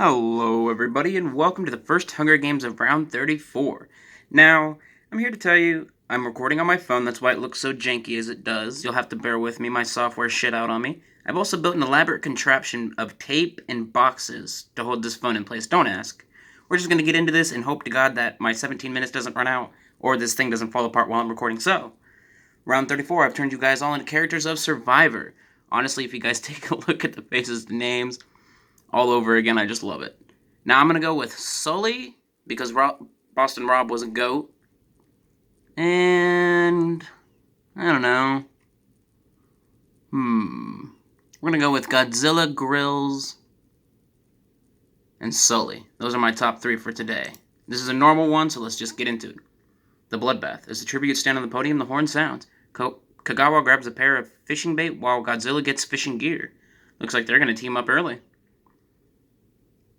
Hello, everybody, and welcome to the first Hunger Games of round 34. Now, I'm here to tell you I'm recording on my phone, that's why it looks so janky as it does. You'll have to bear with me, my software shit out on me. I've also built an elaborate contraption of tape and boxes to hold this phone in place. Don't ask. We're just going to get into this and hope to God that my 17 minutes doesn't run out, or this thing doesn't fall apart while I'm recording. So, round 34, I've turned you guys all into characters of Survivor. Honestly, if you guys take a look at the faces, the names, all over again. I just love it. Now I'm going to go with Sully because Boston Rob was a goat. And I don't know. We're going to go with Godzilla, Grills, and Sully. Those are my top three for today. This is a normal one, so let's just get into it. The Bloodbath. As the tributes stand on the podium, the horn sounds. Kagawa grabs a pair of fishing bait while Godzilla gets fishing gear. Looks like they're going to team up early.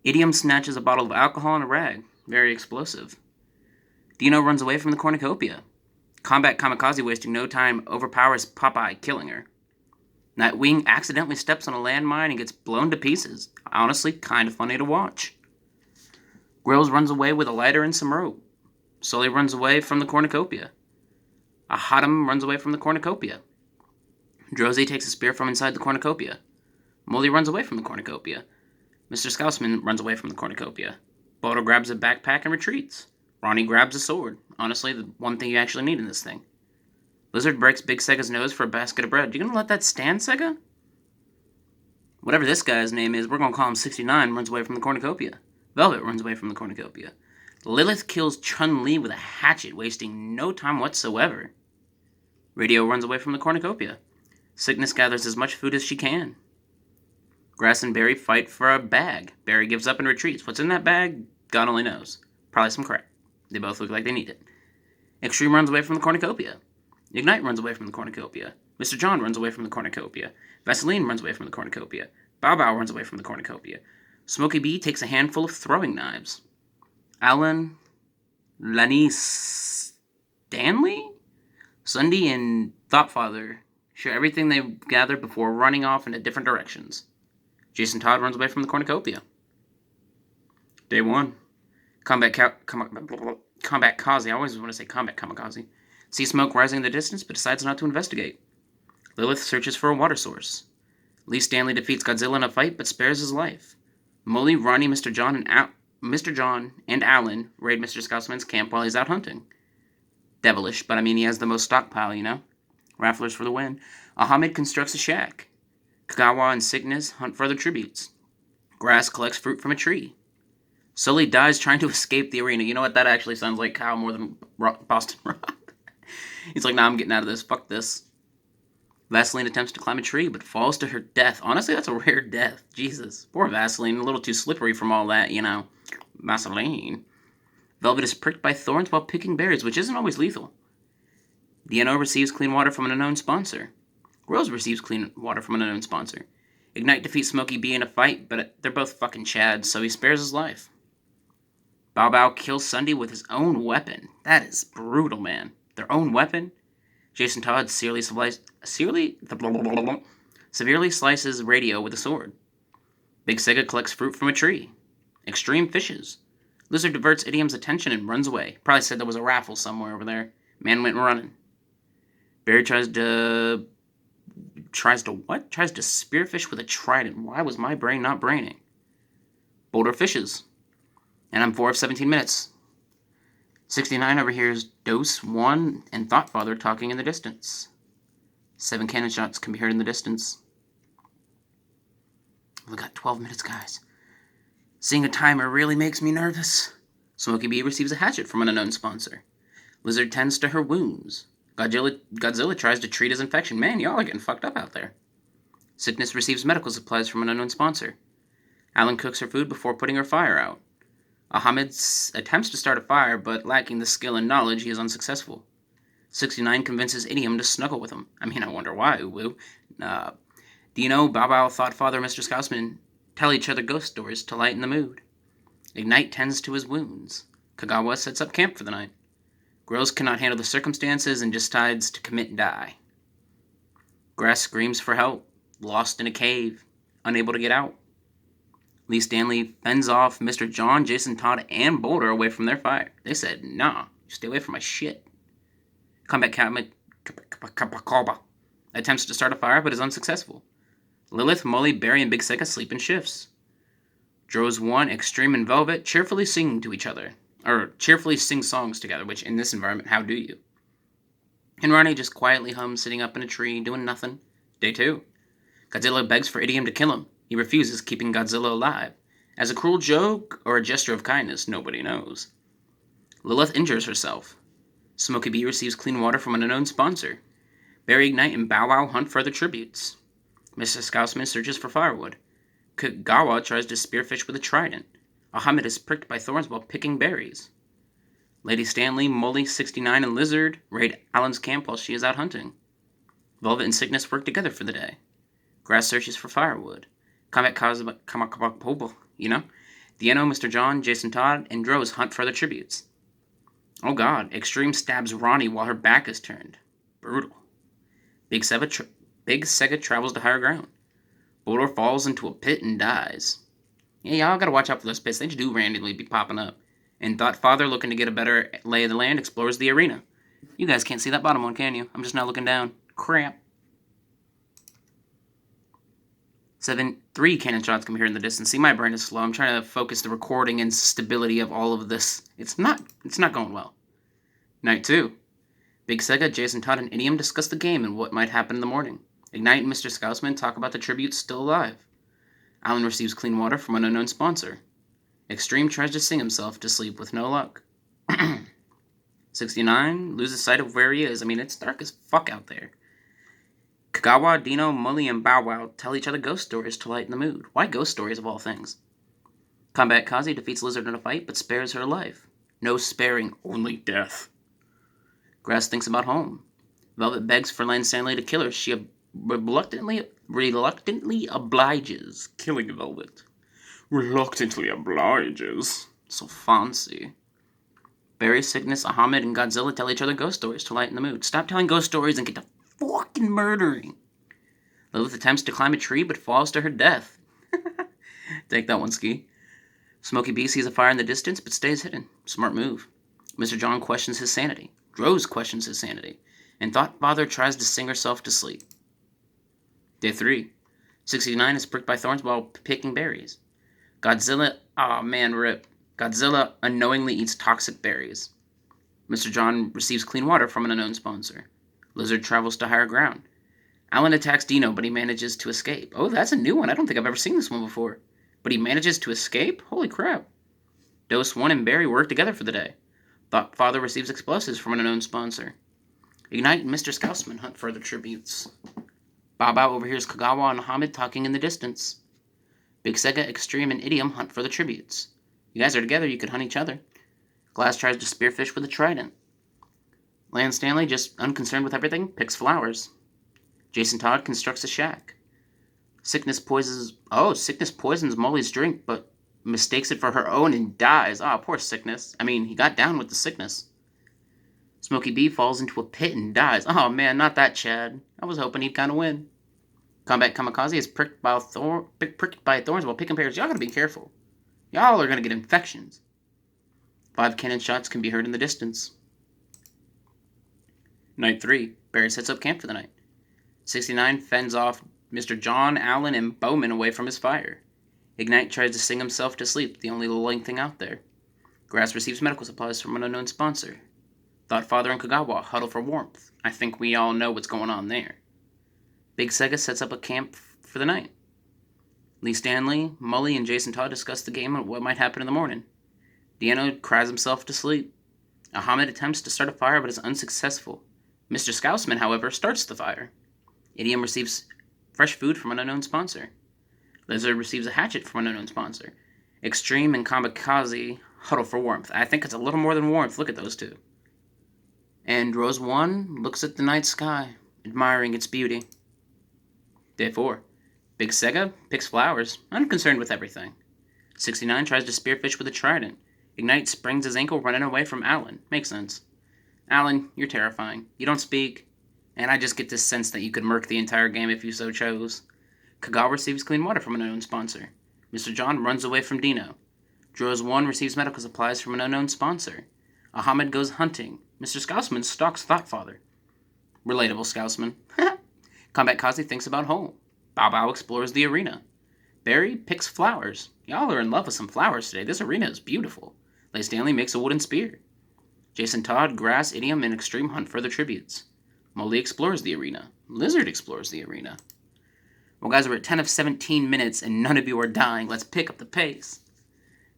Idiom snatches a bottle of alcohol and a rag. Very explosive. Dino runs away from the cornucopia. Combat Kamikaze, wasting no time, overpowers Popeye, killing her. Nightwing accidentally steps on a landmine and gets blown to pieces. Honestly, kind of funny to watch. Grills runs away with a lighter and some rope. Sully runs away from the cornucopia. Ahatam runs away from the cornucopia. Drowsy takes a spear from inside the cornucopia. Molly runs away from the cornucopia. Mr. Scousman runs away from the cornucopia. Bodo grabs a backpack and retreats. Ronnie grabs a sword. Honestly, the one thing you actually need in this thing. Lizard breaks Big Sega's nose for a basket of bread. You gonna let that stand, Sega? Whatever this guy's name is, we're gonna call him 69, runs away from the cornucopia. Velvet runs away from the cornucopia. Lilith kills Chun-Li with a hatchet, wasting no time whatsoever. Radio runs away from the cornucopia. Sickness gathers as much food as she can. Grass and Barry fight for a bag. Barry gives up and retreats. What's in that bag? God only knows. Probably some crap. They both look like they need it. Extreme runs away from the cornucopia. Ignite runs away from the cornucopia. Mr. John runs away from the cornucopia. Vaseline runs away from the cornucopia. Bow Bow runs away from the cornucopia. Smokey B takes a handful of throwing knives. Alan, Lenny Stanley, Sunday, and Thoughtfather share everything they've gathered before running off in different directions. Jason Todd runs away from the cornucopia. Day 1. Combat Kazi. I always want to say Combat Kamikaze. Sees smoke rising in the distance, but decides not to investigate. Lilith searches for a water source. Lee Stanley defeats Godzilla in a fight, but spares his life. Molly, Ronnie, Mr. John, and Alan raid Mr. Scousman's camp while he's out hunting. Devilish, but I mean he has the most stockpile, you know? Rafflers for the win. Ahmed constructs a shack. Kagawa and Sickness hunt for other tributes. Grass collects fruit from a tree. Sully dies trying to escape the arena. You know what? That actually sounds like Kyle more than Boston Rob. He's like, nah, I'm getting out of this. Fuck this. Vaseline attempts to climb a tree, but falls to her death. Honestly, that's a rare death. Jesus. Poor Vaseline. A little too slippery from all that, you know. Vaseline. Velvet is pricked by thorns while picking berries, which isn't always lethal. DNO receives clean water from an unknown sponsor. Rose receives clean water from an unknown sponsor. Ignite defeats Smokey B in a fight, but they're both fucking chads, so he spares his life. Bow Bow kills Sunday with his own weapon. That is brutal, man. Their own weapon? Jason Todd severely slices Radio with a sword. Big Sega collects fruit from a tree. Extreme fishes. Lizard diverts Idiom's attention and runs away. Probably said there was a raffle somewhere over there. Man went running. Barry tries to spearfish with a trident. Why was my brain not braining? Boulder fishes. And I'm 4 of 17 minutes. 69 overhears Dose 1 and Thoughtfather talking in the distance. 7 cannon shots can be heard in the distance. We got 12 minutes, guys. Seeing a timer really makes me nervous. Smokey B receives a hatchet from an unknown sponsor. Lizard tends to her wounds. Godzilla tries to treat his infection. Man, y'all are getting fucked up out there. Sickness receives medical supplies from an unknown sponsor. Alan cooks her food before putting her fire out. Ahmed attempts to start a fire, but lacking the skill and knowledge, he is unsuccessful. 69 convinces Idiom to snuggle with him. I mean, I wonder why, Uwu. Dino, Bow Bow, Thoughtfather, Mr. Scousman tell each other ghost stories to lighten the mood. Ignite tends to his wounds. Kagawa sets up camp for the night. Grills cannot handle the circumstances and decides to commit and die. Grass screams for help, lost in a cave, unable to get out. Lee Stanley fends off Mr. John, Jason Todd, and Boulder away from their fire. They said, nah, stay away from my shit. Combat Kapakaba attempts to start a fire but is unsuccessful. Lilith, Molly, Barry, and Big Sega sleep in shifts. Droz 1, Extreme, and Velvet cheerfully sing to each other. Or cheerfully sing songs together, which in this environment, how do you? And Ronnie just quietly hums, sitting up in a tree, doing nothing. Day 2. Godzilla begs for Idiom to kill him. He refuses, keeping Godzilla alive. As a cruel joke or a gesture of kindness, nobody knows. Lilith injures herself. Smokey B receives clean water from an unknown sponsor. Barry, Ignite, and Bow Wow hunt for other tributes. Mr. Scousman searches for firewood. Kagawa tries to spearfish with a trident. Ahmed is pricked by thorns while picking berries. Lady Stanley, Molly, 69, and Lizard raid Alan's camp while she is out hunting. Velvet and Sickness work together for the day. Grass searches for firewood. Combat Kamakapakpobo, Diano, Mr. John, Jason Todd, and Droz hunt for other tributes. Oh god, Extreme stabs Ronnie while her back is turned. Brutal. Big Sega travels to higher ground. Boulder falls into a pit and dies. Yeah, y'all gotta watch out for those pits. They do randomly be popping up. And Thought Father, looking to get a better lay of the land, explores the arena. You guys can't see that bottom one, can you? I'm just now looking down. Crap. 3 cannon shots can be heard in the distance. See, my brain is slow. I'm trying to focus the recording and stability of all of this. It's not going well. Night 2. Big Sega, Jason Todd, and Idiom discuss the game and what might happen in the morning. Ignite and Mr. Scousman talk about the tributes still alive. Alan receives clean water from an unknown sponsor. Extreme tries to sing himself to sleep with no luck. 69 loses sight of where he is. I mean, it's dark as fuck out there. Kagawa, Dino, Mully, and Bow Wow tell each other ghost stories to lighten the mood. Why ghost stories of all things? Combat Kazi defeats Lizard in a fight but spares her life. No sparing, only death. Grass thinks about home. Velvet begs for Lan Stanley to kill her. She reluctantly obliges. Killing Velvet. Reluctantly obliges. So fancy. Barry, Sickness, Ahmed, and Godzilla tell each other ghost stories to lighten the mood. Stop telling ghost stories and get to fucking murdering. Lilith attempts to climb a tree but falls to her death. Take that one, Ski. Smokey B sees a fire in the distance but stays hidden. Smart move. Mr. John questions his sanity. Droz questions his sanity. And Thought Father tries to sing herself to sleep. Day 3. 69 is pricked by thorns while picking berries. Godzilla, rip. Godzilla unknowingly eats toxic berries. Mr. John receives clean water from an unknown sponsor. Lizard travels to higher ground. Alan attacks Dino, but he manages to escape. Oh, that's a new one. I don't think I've ever seen this one before. But he manages to escape? Holy crap. Dose 1 and Barry work together for the day. Thought Father receives explosives from an unknown sponsor. Ignite and Mr. Scousman hunt further tributes. Bow overhears Kagawa and Hamid talking in the distance. Big Sega, Extreme, and Idiom hunt for the tributes. You guys are together, you could hunt each other. Glass tries to spearfish with a trident. Lan Stanley, just unconcerned with everything, picks flowers. Jason Todd constructs a shack. Sickness poisons Molly's drink, but mistakes it for her own and dies. Poor Sickness. He got down with the sickness. Smokey B falls into a pit and dies. Oh man, not that Chad. I was hoping he'd kind of win. Combat Kamikaze is pricked by thorns while picking pears. Y'all gotta be careful. Y'all are gonna get infections. 5 cannon shots can be heard in the distance. Night 3. Barry sets up camp for the night. 69 fends off Mr. John, Allen, and Bowman away from his fire. Ignite tries to sing himself to sleep, the only lulling thing out there. Grass receives medical supplies from an unknown sponsor. Thought Father and Kagawa huddle for warmth. I think we all know what's going on there. Big Sega sets up a camp for the night. Lee Stanley, Mully, and Jason Todd discuss the game and what might happen in the morning. Diano cries himself to sleep. Ahmed attempts to start a fire but is unsuccessful. Mr. Scousman, however, starts the fire. Idiom receives fresh food from an unknown sponsor. Lizard receives a hatchet from an unknown sponsor. Extreme and Kamikaze huddle for warmth. I think it's a little more than warmth. Look at those two. And Rose 1 looks at the night sky, admiring its beauty. Day 4. Big Sega picks flowers, unconcerned with everything. 69 tries to spearfish with a trident. Ignite springs his ankle running away from Alan. Makes sense. Alan, you're terrifying. You don't speak, and I just get this sense that you could murk the entire game if you so chose. Kagawa receives clean water from an unknown sponsor. Mr. John runs away from Dino. Droz 1 receives medical supplies from an unknown sponsor. Ahmed goes hunting. Mr. Scousman stalks Thoughtfather. Relatable Scousman. Combat Kazi thinks about home. Bao Bao explores the arena. Barry picks flowers. Y'all are in love with some flowers today. This arena is beautiful. Lay Stanley makes a wooden spear. Jason Todd, Grass, Idiom, and Extreme hunt for the tributes. Molly explores the arena. Lizard explores the arena. Well, guys, we're at 10 of 17 minutes, and none of you are dying. Let's pick up the pace.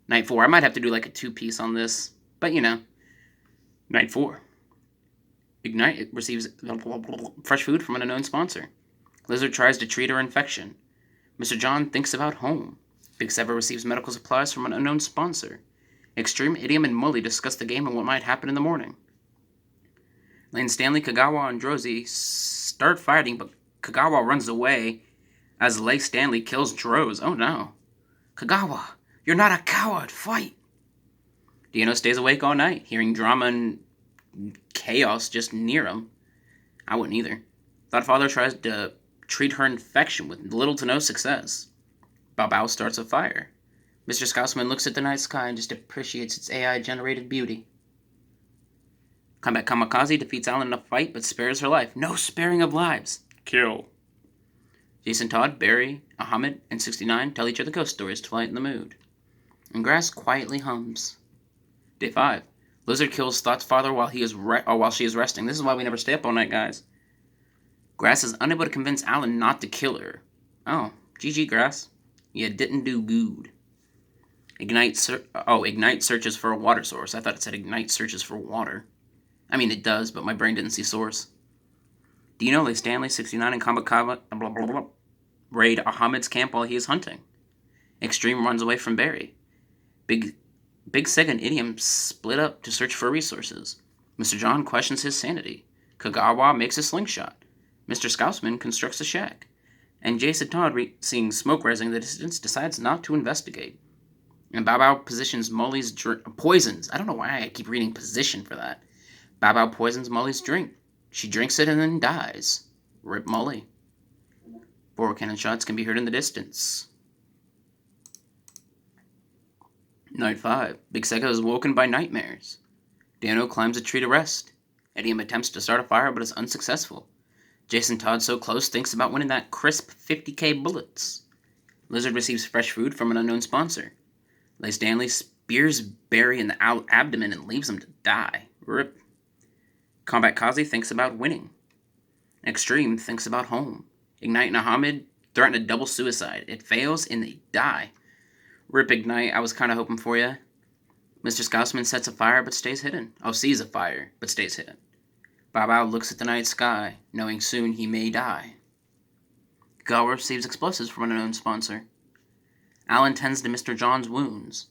Night 4. I might have to do like a 2-piece on this, but you know. Night 4. Ignite receives fresh food from an unknown sponsor. Lizard tries to treat her infection. Mr. John thinks about home. Big Sever receives medical supplies from an unknown sponsor. Extreme, Idiom, and Mully discuss the game and what might happen in the morning. Lane Stanley, Kagawa, and Drozy start fighting, but Kagawa runs away as Lay Stanley kills Droz. Oh no. Kagawa, you're not a coward, fight! Dino stays awake all night, hearing drama and chaos just near him. I wouldn't either. Thoughtfather tries to treat her infection with little to no success. Bao Bao starts a fire. Mr. Scousman looks at the night sky and just appreciates its AI-generated beauty. Combat Kamikaze defeats Alan in a fight but spares her life. No sparing of lives. Kill. Jason Todd, Barry, Ahmed, and 69 tell each other ghost stories to lighten the mood. And Grass quietly hums. Day 5. Lizard kills Thought's father while she is resting. This is why we never stay up all night, guys. Grass is unable to convince Alan not to kill her. Oh, GG, Grass. You didn't do good. Ignite searches for a water source. I thought it said Ignite searches for water. I mean, it does, but my brain didn't see source. Dino, Lay Stanley, 69, and Kamikawa raid Ahmed's camp while he is hunting. Extreme runs away from Barry. Big Sega and Idiom split up to search for resources. Mr. John questions his sanity. Kagawa makes a slingshot. Mr. Scousman constructs a shack. And Jason Todd, seeing smoke rising in the distance, decides not to investigate. And Bao Bao positions Molly's poisons. I don't know why I keep reading position for that. Bao Bao poisons Molly's drink. She drinks it and then dies. Rip Molly. 4 cannon shots can be heard in the distance. Night 5. Big Sega is woken by nightmares. Dano climbs a tree to rest. Idiom attempts to start a fire but is unsuccessful. Jason Todd, so close, thinks about winning that crisp 50k bullets. Lizard receives fresh food from an unknown sponsor. Lay Stanley spears Barry in the abdomen and leaves him to die. Rip. Combat Kazi thinks about winning. Extreme thinks about home. Ignite and Ahmed threaten a double suicide. It fails and they die. Rip Ignite, I was kind of hoping for you. Mr. Scousman sets a fire but stays hidden. Oh, sees a fire but stays hidden. Bao Bao looks at the night sky, knowing soon he may die. Gawa receives explosives from an unknown sponsor. Alan tends to Mr. John's wounds.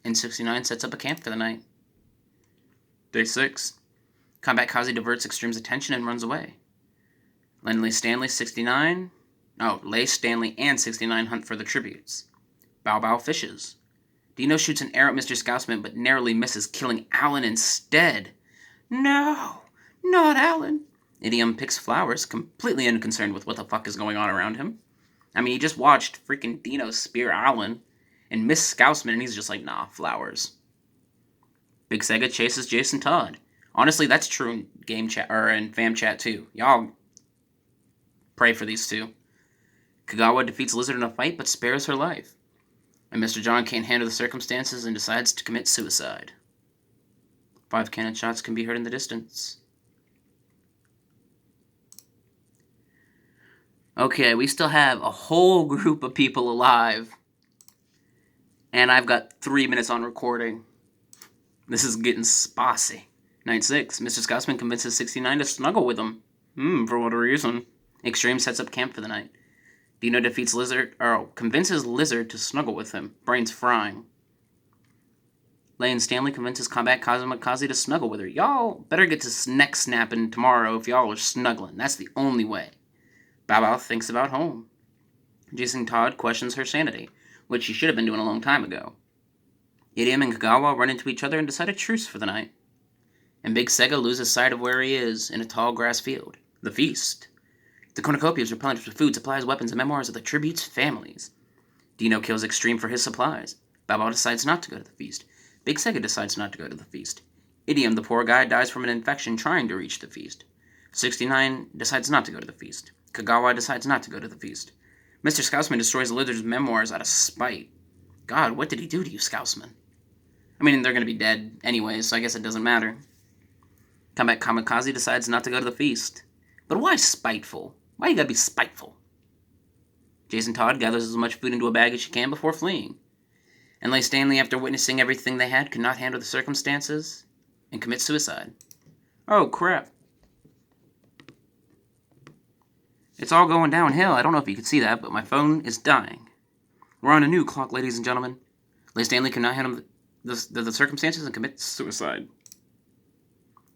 And 69 sets up a camp for the night. Day 6. Combat Kazi diverts Extreme's attention and runs away. Lay Stanley and 69 hunt for the tributes. Bao Bao fishes. Dino shoots an arrow at Mr. Scousman but narrowly misses, killing Alan instead. No, not Alan. Idiom picks flowers, completely unconcerned with what the fuck is going on around him. I mean, he just watched freaking Dino spear Alan and miss Scousman, and he's just like, nah, flowers. Big Sega chases Jason Todd. Honestly, that's true in game chat or in fam chat too. Y'all pray for these two. Kagawa defeats Lizard in a fight but spares her life. And Mr. John can't handle the circumstances and decides to commit suicide. 5 cannon shots can be heard in the distance. Okay, we still have a whole group of people alive. And I've got 3 minutes on recording. This is getting spicy. Night 6. Mr. Scousman convinces 69 to snuggle with him. For what reason? Extreme sets up camp for the night. Dino defeats convinces Lizard to snuggle with him. Brains frying. Lay and Stanley convinces Combat Kamikaze to snuggle with her. Y'all better get to neck snapping tomorrow if y'all are snuggling. That's the only way. Bao Bao thinks about home. Jason Todd questions her sanity, which she should have been doing a long time ago. Idiom and Kagawa run into each other and decide a truce for the night. And Big Sega loses sight of where he is in a tall grass field. The feast. The cornucopia is replenished with food, supplies, weapons, and memoirs of the tribute's families. Dino kills Extreme for his supplies. Balboa decides not to go to the feast. Big Sega decides not to go to the feast. Idiom, the poor guy, dies from an infection trying to reach the feast. 69 decides not to go to the feast. Kagawa decides not to go to the feast. Mr. Scousman destroys the Lizard's memoirs out of spite. God, what did he do to you, Scousman? I mean, they're going to be dead anyway, so I guess it doesn't matter. Combat Kamikaze decides not to go to the feast. But why spiteful? Why you gotta be spiteful? Jason Todd gathers as much food into a bag as she can before fleeing. And Leigh Stanley, after witnessing everything they had, could not handle the circumstances and commits suicide. Oh, crap. It's all going downhill. I don't know if you can see that, but my phone is dying. We're on a new clock, ladies and gentlemen. Leigh Stanley could not handle the circumstances and commits suicide.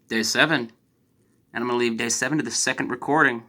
Day 7. And I'm going to leave Day 7 to the second recording.